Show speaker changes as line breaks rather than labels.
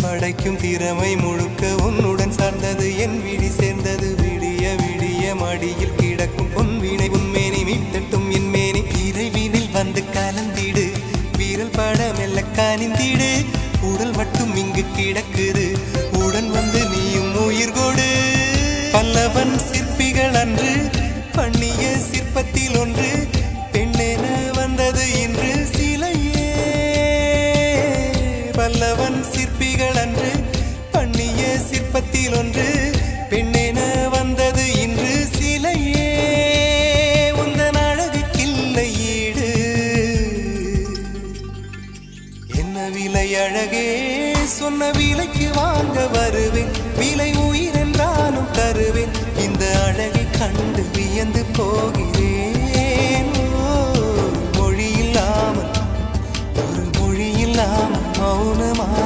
படைக்கும் திறமை முழுக்க உன்னுடன் சார்ந்தது என் விழி சேர்ந்தது விடிய விடிய மடியில் கிடக்கும் பொன்வினை உன்மேனி மீட்டட்டும் என் மேனி இறைவினில் வந்து கலந்திடு வீரல் பட மெல்ல காணிந்திடு உடல் மட்டும் இங்கு கிடக்குது உடன் வந்து நீயும் உயிர் கொடு பல்லவன் சிற்பிகள் அன்று பண்ணிய சிற்பத்தில் ஒன்று பெண்ணென வந்தது இன்று சிலையே பல்லவன் சிற்பிகள் அன்று பண்ணிய சிற்பத்தில் ஒன்று பெண்ணென வந்தது இன்று சிலையே உந்தன் அழகுக்கில்லை ஈடு என்ன விலை அழகே சொன்ன விலைக்கு வாங்க வருவேன் விலை உயிர் என்றாலும் தருவேன் இந்த அழகை கண்டு வியந்து போகிறேன் மொழி இல்லாமல் ஒரு மொழி இல்லாமல் மௌனமாகிறேன்